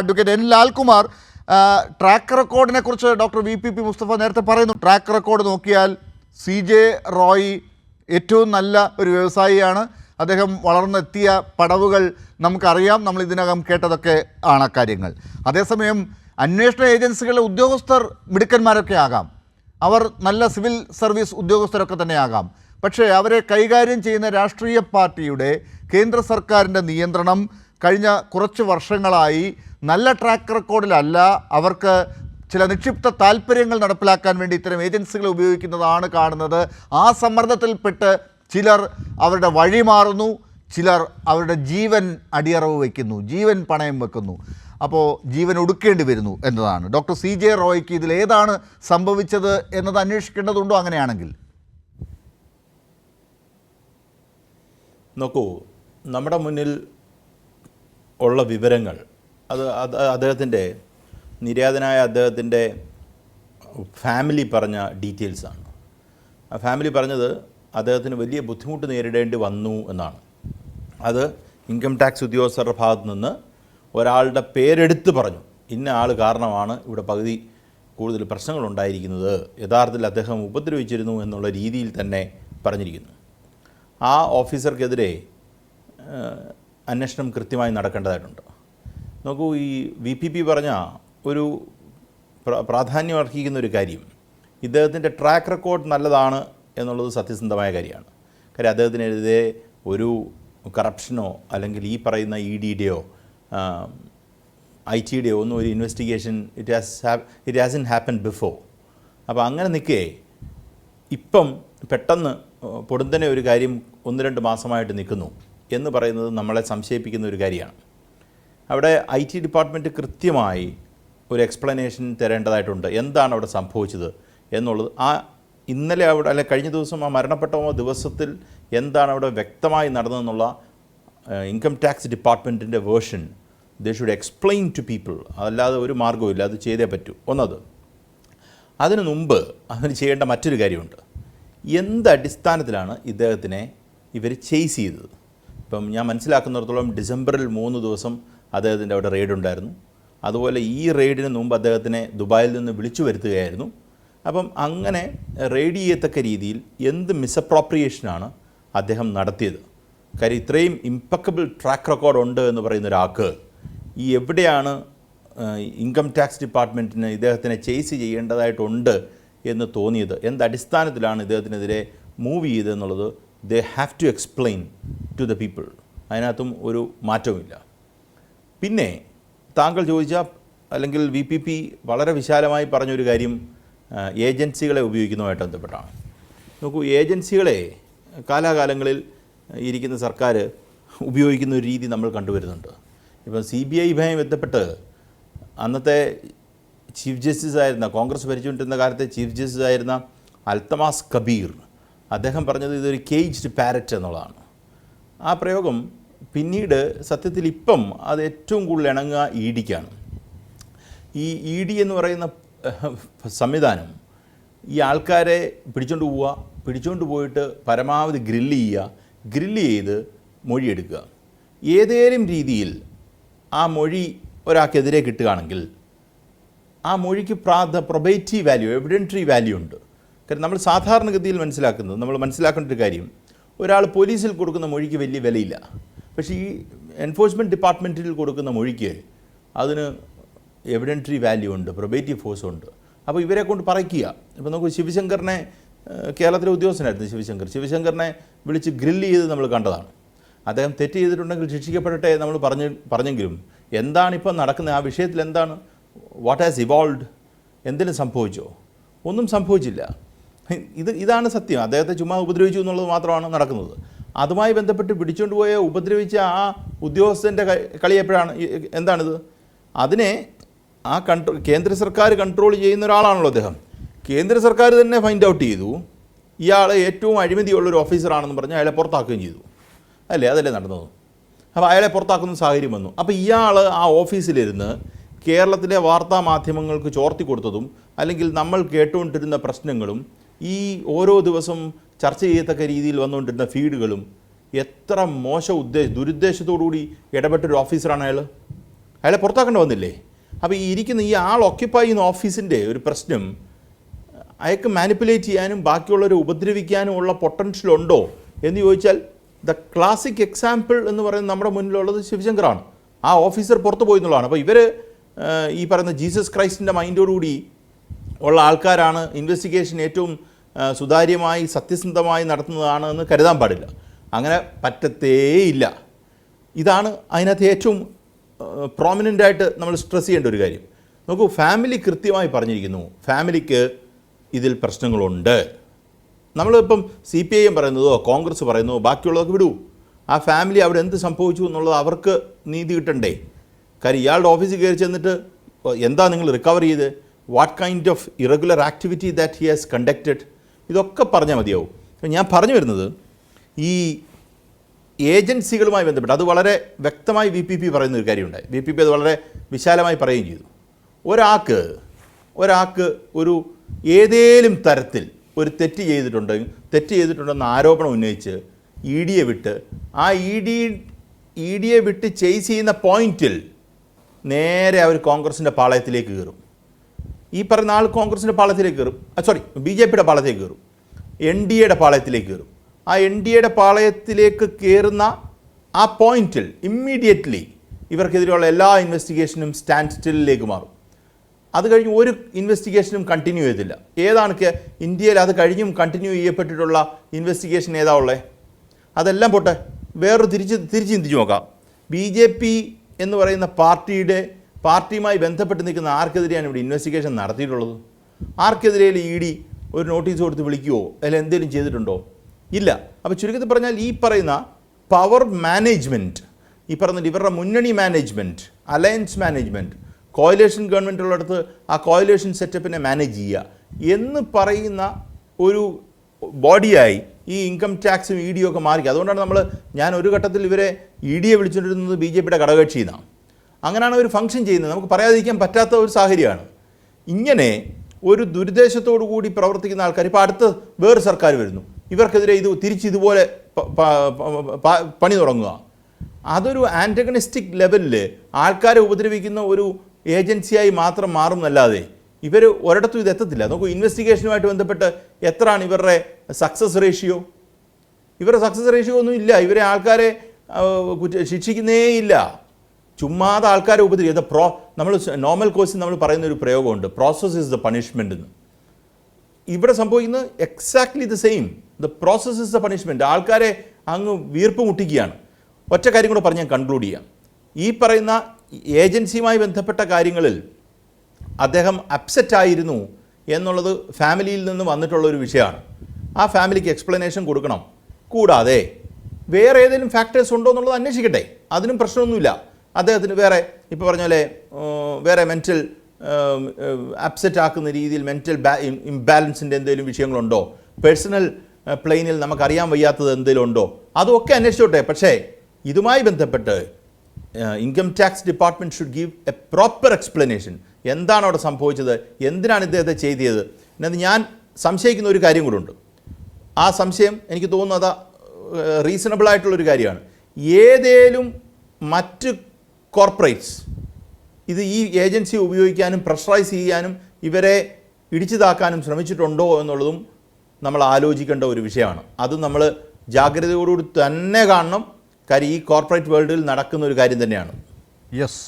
Advocate N Lalkumar, track റെക്കോർഡിനെ കുറിച്ച് doctor VPP Mustafa നേരത്തെ പറയുന്നു. ട്രാക്ക് റെക്കോർഡ് നോക്കിയാൽ CJ റോയ് ഏറ്റവും നല്ല ഒരു വ്യവസായിയാണ്. അദ്ദേഹം വളർന്നെത്തിയ പടവുകൾ നമുക്കറിയാം, നമ്മൾ ഇതിനകം കേട്ടതൊക്കെ ആണ് കാര്യങ്ങൾ. അതേസമയം അന്വേഷണ ഏജൻസികളിലെ ഉദ്യോഗസ്ഥർ മിടുക്കന്മാരൊക്കെ ആകാം, അവർ നല്ല സിവിൽ സർവീസ് ഉദ്യോഗസ്ഥരൊക്കെ തന്നെ ആകാം. പക്ഷേ അവരെ കൈകാര്യം ചെയ്യുന്ന രാഷ്ട്രീയ പാർട്ടിയുടെ കേന്ദ്ര സർക്കാരിൻ്റെ നിയന്ത്രണം കഴിഞ്ഞ കുറച്ച് വർഷങ്ങളായി നല്ല ട്രാക്ക് റെക്കോർഡിലല്ല. അവർക്ക് ചില നിക്ഷിപ്ത താല്പര്യങ്ങൾ നടപ്പിലാക്കാൻ വേണ്ടി ഇത്തരം ഏജൻസികളെ ഉപയോഗിക്കുന്നതാണ് കാണുന്നത്. ആ സമ്മർദ്ദത്തിൽപ്പെട്ട് ചിലർ അവരുടെ വഴി മാറുന്നു, ചിലർ അവരുടെ ജീവൻ അടിയറവ് വയ്ക്കുന്നു, ജീവൻ പണയം വെക്കുന്നു. അപ്പോൾ ജീവൻ ഒടുക്കേണ്ടി വരുന്നു എന്നതാണ്. ഡോക്ടർ CJ റോയ്ക്ക് ഇതിലേതാണ് സംഭവിച്ചത് എന്നത് അന്വേഷിക്കേണ്ടതുണ്ടോ? അങ്ങനെയാണെങ്കിൽ നോക്കൂ, നമ്മുടെ മുന്നിൽ ഉള്ള വിവരങ്ങൾ അത് അദ്ദേഹത്തിൻ്റെ നിര്യാതനായ അദ്ദേഹത്തിൻ്റെ ഫാമിലി പറഞ്ഞ ഡീറ്റെയിൽസാണ്. ആ ഫാമിലി പറഞ്ഞത് അദ്ദേഹത്തിന് വലിയ ബുദ്ധിമുട്ട് നേരിടേണ്ടി വന്നു എന്നാണ്. അത് ഇൻകം ടാക്സ് ഉദ്യോഗസ്ഥരുടെ ഭാഗത്തു നിന്ന് ഒരാളുടെ പേരെടുത്ത് പറഞ്ഞു, ഇന്ന ആൾ കാരണമാണ് ഇവിടെ പകുതി കൂടുതൽ പ്രശ്നങ്ങളുണ്ടായിരിക്കുന്നത്, യഥാർത്ഥത്തിൽ അദ്ദേഹം ഉപദ്രവിച്ചിരുന്നു എന്നുള്ള രീതിയിൽ തന്നെ പറഞ്ഞിരിക്കുന്നു. ആ ഓഫീസർക്കെതിരെ അന്വേഷണം കൃത്യമായി നടക്കേണ്ടതായിട്ടുണ്ട്. നോക്കൂ, ഈ VPP പറഞ്ഞ ഒരു പ്രാധാന്യം അർഹിക്കുന്ന ഒരു കാര്യം, ഇദ്ദേഹത്തിൻ്റെ ട്രാക്ക് റെക്കോർഡ് നല്ലതാണ് എന്നുള്ളത് സത്യസന്ധമായ കാര്യമാണ്. കാര്യം അദ്ദേഹത്തിനെതിരെ ഒരു കറപ്ഷനോ അല്ലെങ്കിൽ ഈ പറയുന്ന EDയുടെയോ IT-യുടെയോ ഒന്നും ഒരു investigation it hasn't happen before. അപ്പോൾ അങ്ങനെ നിൽക്കേ ഇപ്പം പെട്ടെന്ന് പൊടുന്നനെ ഒരു കാര്യം 1-2 മാസമായിട്ട് നിൽക്കുന്നു എന്ന് പറയുന്നത് നമ്മളെ സംശയിപ്പിക്കുന്ന ഒരു കാര്യമാണ്. അവിടെ IT ഡിപ്പാർട്ട്മെൻറ്റ് കൃത്യമായി ഒരു എക്സ്പ്ലനേഷൻ തരേണ്ടതായിട്ടുണ്ട്, എന്താണ് അവിടെ സംഭവിച്ചത് എന്നുള്ളത്. ആ ഇന്നലെ അവിടെ അല്ലെ കഴിഞ്ഞ ദിവസം ആ മരണപ്പെട്ട ദിവസത്തിൽ എന്താണ് അവിടെ വ്യക്തമായി നടന്നതെന്നുള്ള ഇൻകം ടാക്സ് ഡിപ്പാർട്ട്മെൻറ്റിൻ്റെ version they should explain to people. അതല്ലാതെ ഒരു മാർഗ്ഗവുമില്ല, അത് ചെയ്തേ പറ്റൂ. ഒന്നത്. അതിനു മുമ്പ് അതിന് ചെയ്യേണ്ട മറ്റൊരു കാര്യമുണ്ട്. എന്ത് അടിസ്ഥാനത്തിലാണ് ഇദ്ദേഹത്തിനെ ഇവർ ചേസ് ചെയ്തത്? ഇപ്പം ഞാൻ മനസ്സിലാക്കുന്നിടത്തോളം ഡിസംബറിൽ 3 ദിവസം അദ്ദേഹത്തിൻ്റെ അവിടെ റെയ്ഡ് ഉണ്ടായിരുന്നു. അതുപോലെ ഈ റെയ്ഡിന് മുമ്പ് അദ്ദേഹത്തിനെ ദുബായിൽ നിന്ന് വിളിച്ചു വരുത്തുകയായിരുന്നു. അപ്പം അങ്ങനെ റെയ്ഡ് ചെയ്യത്തക്ക രീതിയിൽ എന്ത് മിസ്അപ്രോപ്രിയേഷനാണ് അദ്ദേഹം നടത്തിയത്? കാര്യം ഇത്രയും ഇംപെക്കബിൾ ട്രാക്ക് റെക്കോർഡ് ഉണ്ട് എന്ന് പറയുന്ന ഒരാൾക്ക് ഈ എവിടെയാണ് ഇൻകം ടാക്സ് ഡിപ്പാർട്ട്മെൻറ്റിന് ഇദ്ദേഹത്തിനെ ചേസ് ചെയ്യേണ്ടതായിട്ടുണ്ട് എന്ന് തോന്നിയത്? എന്ത് അടിസ്ഥാനത്തിലാണ് ഇദ്ദേഹത്തിനെതിരെ മൂവ് ചെയ്തതെന്നുള്ളത് they have to explain to the people. അതിനകത്തും ഒരു മാറ്റവുമില്ല. പിന്നെ താങ്കൾ ചോദിച്ച അല്ലെങ്കിൽ VPP വളരെ വിശാലമായി പറഞ്ഞൊരു കാര്യം ഏജൻസികളെ ഉപയോഗിക്കുന്നതുമായിട്ട് ബന്ധപ്പെട്ടാണ്. നോക്കൂ, ഏജൻസികളെ കാലാകാലങ്ങളിൽ ഇരിക്കുന്ന സർക്കാർ ഉപയോഗിക്കുന്ന ഒരു രീതി നമ്മൾ കണ്ടുവരുന്നുണ്ട്. ഇപ്പം CBI ബന്ധപ്പെട്ട് അന്നത്തെ ചീഫ് ജസ്റ്റിസ് ആയിരുന്ന, കോൺഗ്രസ് ഭരിച്ചുകൊണ്ടിരുന്ന കാലത്തെ ചീഫ് ജസ്റ്റിസ് ആയിരുന്ന അൽത്തമാസ് കബീർ അദ്ദേഹം പറഞ്ഞത് ഇതൊരു കേജ്ഡ് പാരറ്റ് എന്നുള്ളതാണ്. ആ പ്രയോഗം പിന്നീട് സത്യത്തിൽ ഇപ്പം അത് ഏറ്റവും കൂടുതൽ ഇണങ്ങുക EDക്കാണ്. ഈ ED എന്ന് പറയുന്ന സംവിധാനം ഈ ആൾക്കാരെ പിടിച്ചുകൊണ്ട് പോയിട്ട് പരമാവധി ഗ്രില്ല് ചെയ്ത് മൊഴിയെടുക്കുക. ഏതേലും രീതിയിൽ ആ മൊഴി ഒരാൾക്കെതിരെ കിട്ടുകയാണെങ്കിൽ ആ മൊഴിക്ക് പ്രൊബേറ്റീവ് വാല്യൂ, എവിഡൻറ്ററി വാല്യൂ ഉണ്ട്. കാരണം നമ്മൾ സാധാരണഗതിയിൽ നമ്മൾ മനസ്സിലാക്കേണ്ട ഒരു കാര്യം, ഒരാൾ പോലീസിൽ കൊടുക്കുന്ന മൊഴിക്ക് വലിയ വിലയില്ല. പക്ഷേ ഈ എൻഫോഴ്സ്മെൻറ്റ് ഡിപ്പാർട്ട്മെൻറ്റിൽ കൊടുക്കുന്ന മൊഴിക്ക് അതിന് എവിഡൻറ്ററി വാല്യൂ ഉണ്ട്, പ്രൊബേറ്റീവ് ഫോഴ്സ് ഉണ്ട്. അപ്പോൾ ഇവരെ കൊണ്ട് പറയിക്കുക. ഇപ്പോൾ നമുക്ക് ശിവശങ്കറിനെ, കേരളത്തിലെ ഉദ്യോഗസ്ഥനായിരുന്നു ശിവശങ്കറിനെ വിളിച്ച് ഗ്രില്ല് ചെയ്ത് നമ്മൾ കണ്ടതാണ്. അദ്ദേഹം തെറ്റ് ചെയ്തിട്ടുണ്ടെങ്കിൽ ശിക്ഷിക്കപ്പെടട്ടെ നമ്മൾ പറഞ്ഞെങ്കിലും എന്താണിപ്പം നടക്കുന്നത്? ആ വിഷയത്തിൽ എന്താണ്, വാട്ട് ഹാസ് ഇവോൾവ്ഡ്? എന്തിനും സംഭവിച്ചോ? ഒന്നും സംഭവിച്ചില്ല. ഇതാണ് സത്യം. അദ്ദേഹത്തെ ചുമ്മാ ഉപദ്രവിച്ചു എന്നുള്ളത് മാത്രമാണ് നടക്കുന്നത്. അതുമായി ബന്ധപ്പെട്ട് പിടിച്ചുകൊണ്ട് പോയ ഉപദ്രവിച്ച ആ ഉദ്യോഗസ്ഥൻ്റെ കളി എപ്പോഴാണ്? എന്താണിത്? അതിനെ ആ കേന്ദ്ര സർക്കാർ കൺട്രോൾ ചെയ്യുന്ന ഒരാളാണല്ലോ അദ്ദേഹം. കേന്ദ്ര സർക്കാർ തന്നെ ഫൈൻഡ് ഔട്ട് ചെയ്തു ഇയാൾ ഏറ്റവും അഴിമതിയുള്ളൊരു ഓഫീസറാണെന്ന് പറഞ്ഞ് അയാളെ പുറത്താക്കുകയും ചെയ്തു. അതല്ലേ നടന്നത്? അപ്പോൾ അയാളെ പുറത്താക്കുന്ന സാഹചര്യം വന്നു. അപ്പോൾ ഇയാൾ ആ ഓഫീസിലിരുന്ന് കേരളത്തിലെ വാർത്താ മാധ്യമങ്ങൾക്ക് ചോർത്തി കൊടുത്തതും അല്ലെങ്കിൽ നമ്മൾ കേട്ടുകൊണ്ടിരുന്ന പ്രശ്നങ്ങളും ഈ ഓരോ ദിവസം ചർച്ച ചെയ്യത്തക്ക രീതിയിൽ വന്നുകൊണ്ടിരുന്ന ഫീഡുകളും എത്ര മോശ ദുരുദ്ദേശത്തോടുകൂടി ഇടപെട്ടൊരു ഓഫീസറാണ് അയാൾ. അയാളെ പുറത്താക്കേണ്ടി വന്നില്ലേ? അപ്പോൾ ഈ ഇരിക്കുന്ന ഈ ആൾ ഓക്യുപ്പൈ ചെയ്യുന്ന ഓഫീസിൻ്റെ ഒരു പ്രശ്നം അയാൾക്ക് മാനിപ്പുലേറ്റ് ചെയ്യാനും ബാക്കിയുള്ളവരെ ഉപദ്രവിക്കാനും ഉള്ള പൊട്ടൻഷ്യൽ ഉണ്ടോ എന്ന് ചോദിച്ചാൽ ദ ക്ലാസിക് എക്സാമ്പിൾ എന്ന് പറയുന്നത് നമ്മുടെ മുന്നിലുള്ളത് ശിവശങ്കറാണ്. ആ ഓഫീസർ പുറത്തു പോയി എന്നുള്ളതാണ്. അപ്പോൾ ഇവർ ഈ പറയുന്ന ജീസസ് ക്രൈസ്റ്റിൻ്റെ മൈൻഡോടുകൂടി ഉള്ള ആൾക്കാരാണ് ഇൻവെസ്റ്റിഗേഷൻ ഏറ്റവും സുതാര്യമായി സത്യസന്ധമായി നടത്തുന്നതാണ് എന്ന് കരുതാൻ പാടില്ല. അങ്ങനെ പറ്റത്തേയില്ല. ഇതാണ് അതിനകത്ത് ഏറ്റവും പ്രോമിനൻ്റായിട്ട് നമ്മൾ സ്ട്രെസ് ചെയ്യേണ്ട ഒരു കാര്യം. നോക്കൂ, ഫാമിലി കൃത്യമായി പറഞ്ഞിരിക്കുന്നു, ഫാമിലിക്ക് ഇതിൽ പ്രശ്നങ്ങളുണ്ട്. നമ്മളിപ്പം CPIM പറയുന്നതോ കോൺഗ്രസ് പറയുന്നതോ ബാക്കിയുള്ളതൊക്കെ വിടൂ. ആ ഫാമിലി അവിടെ എന്ത് സംഭവിച്ചു എന്നുള്ളത് അവർക്ക് നീതി കിട്ടണ്ടേ? കാര്യം ഇയാളുടെ ഓഫീസിൽ കയറി ചെന്നിട്ട് എന്താ നിങ്ങൾ റിക്കവർ ചെയ്ത്, what kind of irregular activity that he has conducted, ഇതൊക്കെ പറഞ്ഞാൽ മതിയാവും. ഞാൻ പറഞ്ഞു വരുന്നത് ഈ ഏജൻസികളുമായി ബന്ധപ്പെട്ട് അത് വളരെ വ്യക്തമായി VPP പറയുന്ന ഒരു കാര്യമുണ്ടായി. VPP അത് വളരെ വിശാലമായി പറയുകയും ചെയ്തു. ഒരാൾക്ക് ഒരു ഏതേലും തരത്തിൽ ഒരു തെറ്റ് ചെയ്തിട്ടുണ്ടെന്ന് ആരോപണം ഉന്നയിച്ച് EDയെ വിട്ട് ആ EDയെ വിട്ട് ചേസ് ചെയ്യുന്ന പോയിന്റിൽ നേരെ അവർ കോൺഗ്രസിൻ്റെ പാളയത്തിലേക്ക് കയറും. ഈ പറയുന്ന ആൾ കോൺഗ്രസിൻ്റെ പാളയത്തിലേക്ക് കയറും, BJPയുടെ പാളയത്തിലേക്ക് കയറും, NDAയുടെ പാളയത്തിലേക്ക് കയറും. ആ NDAയുടെ പാളയത്തിലേക്ക് കയറുന്ന ആ പോയിന്റിൽ ഇമ്മീഡിയറ്റ്ലി ഇവർക്കെതിരെയുള്ള എല്ലാ ഇൻവെസ്റ്റിഗേഷനും സ്റ്റാൻഡ് സ്റ്റില്ലിലേക്ക് മാറും. അത് കഴിഞ്ഞ് ഒരു ഇൻവെസ്റ്റിഗേഷനും കണ്ടിന്യൂ ചെയ്തില്ല. ഏതാണ് ഇന്ത്യയിൽ അത് കഴിഞ്ഞും കണ്ടിന്യൂ ചെയ്യപ്പെട്ടിട്ടുള്ള ഇൻവെസ്റ്റിഗേഷൻ ഏതാ ഉള്ളത്? അതെല്ലാം പോട്ടെ, വേറൊരു തിരിച്ച് ചിന്തിച്ച് നോക്കാം. BJP എന്ന് പറയുന്ന പാർട്ടിയുമായി ബന്ധപ്പെട്ട് നിൽക്കുന്ന ആർക്കെതിരെയാണ് ഇവിടെ ഇൻവെസ്റ്റിഗേഷൻ നടത്തിയിട്ടുള്ളത്? ആർക്കെതിരെയും ED ഒരു നോട്ടീസ് കൊടുത്ത് വിളിക്കുമോ അല്ലെങ്കിൽ എന്തെങ്കിലും ചെയ്തിട്ടുണ്ടോ? ഇല്ല. അപ്പോൾ ചുരുക്കത്തിൽ പറഞ്ഞാൽ ഈ പറയുന്ന പവർ മാനേജ്മെൻറ്റ്, ഈ പറയുന്ന ഇവരുടെ മുന്നണി management, alliance management, coalition government ഉള്ളിടത്ത് ആ കോയിലേഷൻ സെറ്റപ്പിനെ മാനേജ് ചെയ്യുക എന്ന് പറയുന്ന ഒരു ബോഡിയായി ഈ ഇൻകം ടാക്സും EDയും ഒക്കെ മാറി. അതുകൊണ്ടാണ് ഞാൻ ഒരു ഘട്ടത്തിൽ ഇവരെ EDയെ വിളിച്ചുകൊണ്ടിരുന്നത് BJPയുടെ ഘടകകക്ഷിയെന്നാണ്. അങ്ങനെയാണ് അവർ ഫംഗ്ഷൻ ചെയ്യുന്നത്. നമുക്ക് പറയാതിരിക്കാൻ പറ്റാത്ത ഒരു സാഹചര്യമാണ്. ഇങ്ങനെ ഒരു ദുരുദ്ദേശത്തോടു കൂടി പ്രവർത്തിക്കുന്ന ആൾക്കാർ ഇപ്പോൾ അടുത്ത് വേറെ സർക്കാർ വരുന്നു, ഇവർക്കെതിരെ ഇതുപോലെ പണി തുടങ്ങുക. അതൊരു ആൻറ്റഗണിസ്റ്റിക് ലെവലിൽ ആൾക്കാരെ ഉപദ്രവിക്കുന്ന ഒരു ഏജൻസിയായി മാത്രം മാറുന്നല്ലാതെ ഇവർ ഒരിടത്തും ഇത് എത്തത്തില്ല. നോക്കൂ, ഇൻവെസ്റ്റിഗേഷനുമായിട്ട് ബന്ധപ്പെട്ട് എത്രയാണ് ഇവരുടെ സക്സസ് റേഷ്യോ? ഇവരുടെ സക്സസ് റേഷ്യോ ഒന്നും ഇല്ല. ഇവരെ ആൾക്കാരെ ശിക്ഷിക്കുന്നേയില്ല. ചുമ്മാതെ ആൾക്കാരെ ഉപദ്രവിക്കുക. നമ്മൾ നോർമൽ കോഴ്സിൽ നമ്മൾ പറയുന്ന ഒരു പ്രയോഗമുണ്ട്, പ്രോസസ് ഇസ് ദ പണിഷ്മെൻ്റ് എന്ന്. ഇവിടെ സംഭവിക്കുന്നത് exactly the same. The process is the punishment. ആൾക്കാരെ അങ്ങ് വീർപ്പ് മുട്ടിക്കുകയാണ്. ഒറ്റ കാര്യം കൂടെ പറഞ്ഞ് ഞാൻ കൺക്ലൂഡ് ചെയ്യാം. ഈ പറയുന്ന ഏജൻസിയുമായി ബന്ധപ്പെട്ട കാര്യങ്ങളിൽ അദ്ദേഹം അപ്സെറ്റ് ആയിരുന്നു എന്നുള്ളത് ഫാമിലിയിൽ നിന്ന് വന്നിട്ടുള്ളൊരു വിഷയമാണ്. ആ ഫാമിലിക്ക് എക്സ്പ്ലനേഷൻ കൊടുക്കണം. കൂടാതെ വേറെ ഏതെങ്കിലും ഫാക്ടേഴ്സ് ഉണ്ടോ എന്നുള്ളത് അന്വേഷിക്കട്ടെ, അതിനും പ്രശ്നമൊന്നുമില്ല. അദ്ദേഹത്തിന് വേറെ ഇപ്പോൾ പറഞ്ഞ പോലെ വേറെ മെൻറ്റൽ അപ്സെറ്റ് ആക്കുന്ന രീതിയിൽ മെൻറ്റൽ ഇംബാലൻസിൻ്റെ എന്തെങ്കിലും വിഷയങ്ങളുണ്ടോ, പേഴ്സണൽ പ്ലെയിനിൽ നമുക്കറിയാൻ വയ്യാത്തത് എന്തെങ്കിലും ഉണ്ടോ, അതൊക്കെ അന്വേഷിച്ചോട്ടെ. പക്ഷേ ഇതുമായി ബന്ധപ്പെട്ട് income tax department should give A proper explanation. എന്താണ് അവിടെ സംഭവിച്ചത്, എന്തിനാണ് ഇദ്ദേഹത്തെ ചെയ്തത് എന്നത് ഞാൻ സംശയിക്കുന്ന ഒരു കാര്യം കൂടെ ഉണ്ട്. ആ സംശയം എനിക്ക് തോന്നുന്നത് റീസണബിളായിട്ടുള്ളൊരു കാര്യമാണ്. ഏതേലും മറ്റ് കോർപ്പറേറ്റ്സ് ഈ ഏജൻസി ഉപയോഗിക്കാനും പ്രഷറൈസ് ചെയ്യാനും ഇവരെ ഇടിച്ചു താക്കാനും ശ്രമിച്ചിട്ടുണ്ടോ എന്നുള്ളതും നമ്മൾ ആലോചിക്കേണ്ട ഒരു വിഷയമാണ്. അതും നമ്മൾ ജാഗ്രതയോടുകൂടി തന്നെ കാണണം. കാര്യം ഈ കോർപ്പറേറ്റ് വേൾഡിൽ നടക്കുന്ന ഒരു കാര്യം തന്നെയാണ്. യെസ്.